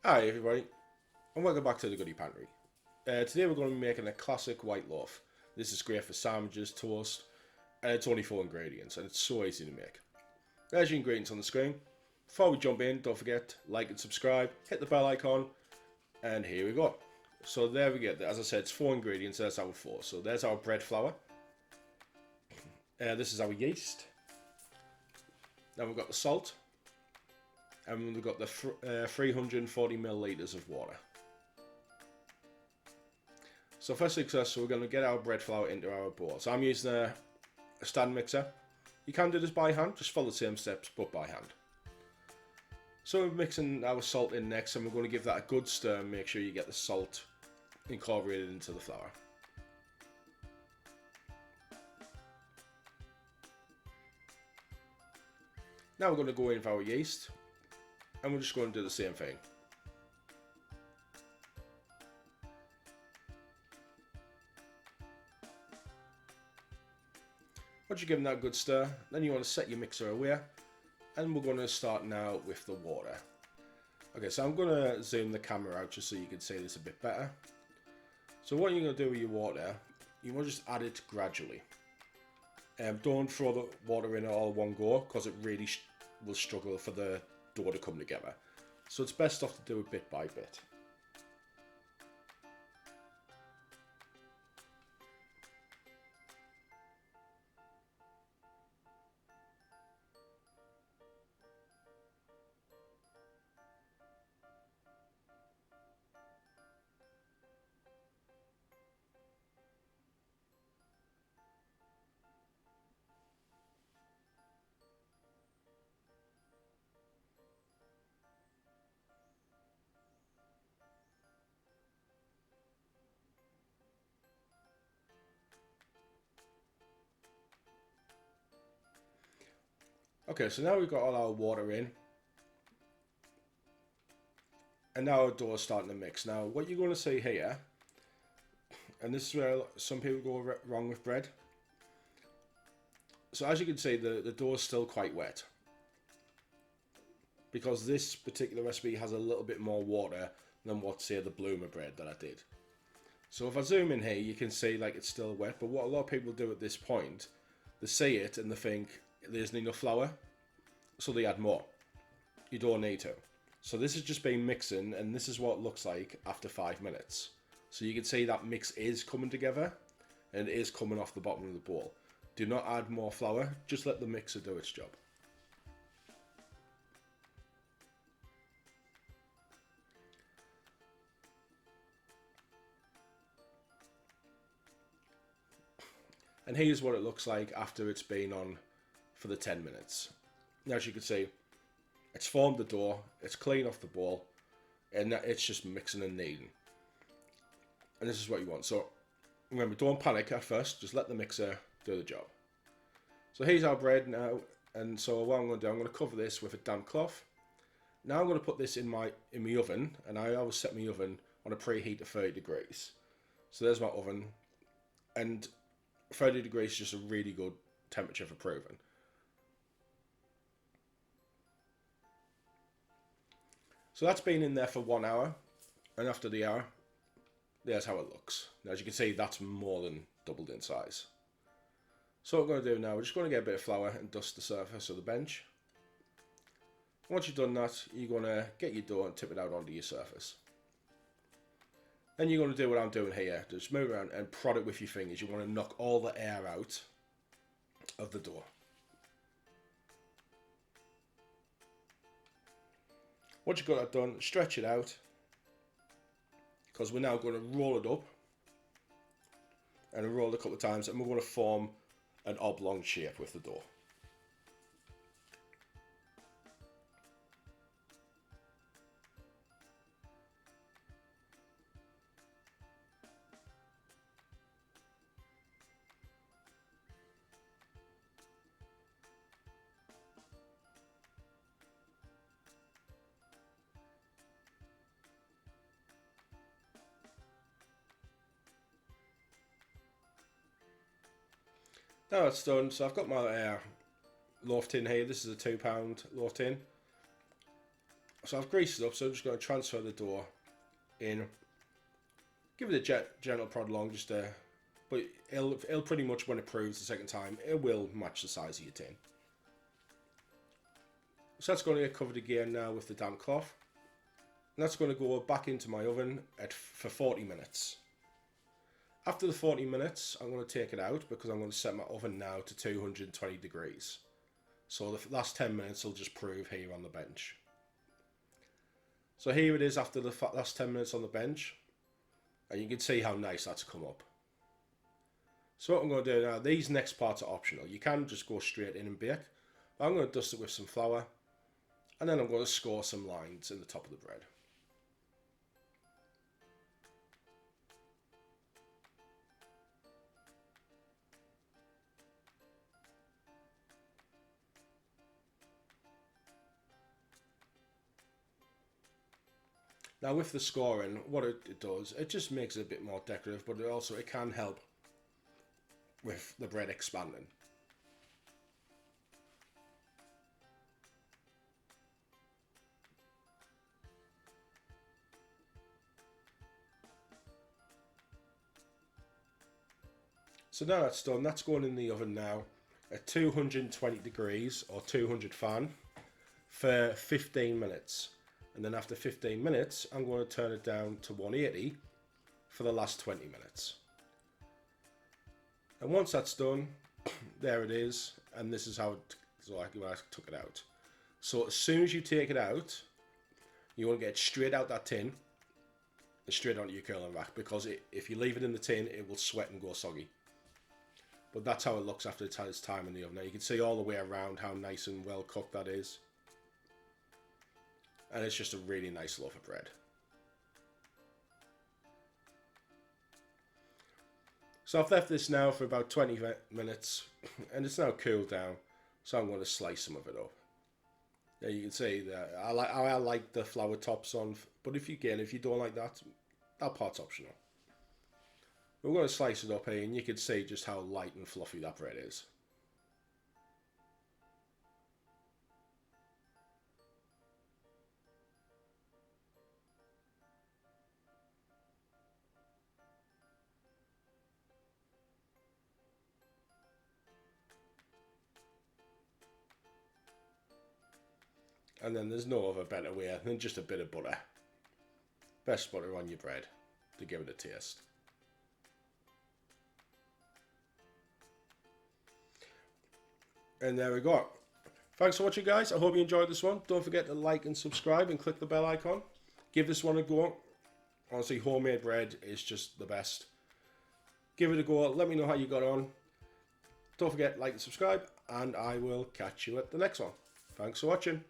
Hi everybody, and welcome back to the Goodie Pantry. Today we're going to be making a classic white loaf. This is great for sandwiches, toast, and it's only 4 ingredients, and it's so easy to make. There's your ingredients on the screen. Before we jump in, don't forget, like and subscribe, hit the bell icon, and here we go. So there we go, as I said, it's 4 ingredients, that's our 4. So there's our bread flour, this is our yeast, then we've got the salt, and we've got the 340 millilitres of water. So first things first, so we're going to get our bread flour into our bowl. So I'm using a stand mixer. You can do this by hand, just follow the same steps but by hand. So we're mixing our salt in next, and we're going to give that a good stir and make sure you get the salt incorporated into the flour. Now we're going to go in with our yeast, and we're just going to do the same thing. Once you've given that a good stir, then you want to set your mixer away, and we're going to start now with the water. Okay, so I'm going to zoom the camera out just so you can see this a bit better. So what you're going to do with your water, you want to just add it gradually. Don't throw the water in all one go, because it really will struggle for the dough to come together. So it's best off to do it bit by bit. Okay, so now we've got all our water in, and now our dough is starting to mix. Now what you're going to see here, and this is where some people go wrong with bread. So as you can see, the dough is still quite wet, because this particular recipe has a little bit more water than what, say, the bloomer bread that I did. So if I zoom in here, you can see like it's still wet, but what a lot of people do at this point, they see it and they think there isn't enough flour, so they add more. You don't need to. So this has just been mixing, and this is what it looks like after 5 minutes. So you can see that mix is coming together, and it is coming off the bottom of the bowl. Do not add more flour, just let the mixer do its job. And here's what it looks like after it's been on for the 10 minutes. Now, as you can see, it's formed the dough, it's clean off the bowl, and it's just mixing and kneading. And this is what you want. So remember, don't panic at first, just let the mixer do the job. So here's our bread now, and so what I'm going to do, I'm going to cover this with a damp cloth. Now I'm going to put this in my oven, and I always set my oven on a preheat of 30 degrees. So there's my oven, and 30 degrees is just a really good temperature for proving. So that's been in there for 1 hour, and after the hour, there's how it looks. Now, as you can see, that's more than doubled in size. So what we're going to do now, we're just going to get a bit of flour and dust the surface of the bench. Once you've done that, you're going to get your dough and tip it out onto your surface. Then you're going to do what I'm doing here. Just move around and prod it with your fingers. You want to knock all the air out of the dough. Once you've got that done, stretch it out, because we're now going to roll it up, and roll it a couple of times, and we're going to form an oblong shape with the dough. Now it's done, so I've got my loaf tin here. This is a £2 loaf tin. So I've greased it up, so I'm just going to transfer the dough in. Give it a gentle prod along, but it'll pretty much, when it proves the second time, it will match the size of your tin. So that's going to get covered again now with the damp cloth. And that's going to go back into my oven for 40 minutes. After the 40 minutes, I'm going to take it out because I'm going to set my oven now to 220 degrees. So the last 10 minutes will just prove here on the bench. So here it is after the last 10 minutes on the bench. And you can see how nice that's come up. So what I'm going to do now, these next parts are optional. You can just go straight in and bake. But I'm going to dust it with some flour. And then I'm going to score some lines in the top of the bread. Now with the scoring, what it does, it just makes it a bit more decorative, but it can help with the bread expanding. So now that's done, that's going in the oven now at 220 degrees or 200 fan for 15 minutes. And then after 15 minutes, I'm going to turn it down to 180 for the last 20 minutes. And once that's done, there it is. And this is how I took it out. So as soon as you take it out, you want to get it straight out that tin and straight onto your curling rack, because if you leave it in the tin, it will sweat and go soggy. But that's how it looks after it's had its time in the oven. Now you can see all the way around how nice and well cooked that is. And it's just a really nice loaf of bread. So I've left this now for about 20 minutes and it's now cooled down. So I'm going to slice some of it up. Now you can see that I like the flour tops on, but if you don't like that part's optional. We're going to slice it up here and you can see just how light and fluffy that bread is. And then there's no other better way than just a bit of butter. Best butter on your bread to give it a taste. And there we go. Thanks for watching, guys. I hope you enjoyed this one. Don't forget to like and subscribe and click the bell icon. Give this one a go. Honestly, homemade bread is just the best. Give it a go. Let me know how you got on. Don't forget, like and subscribe, and I will catch you at the next one. Thanks for watching.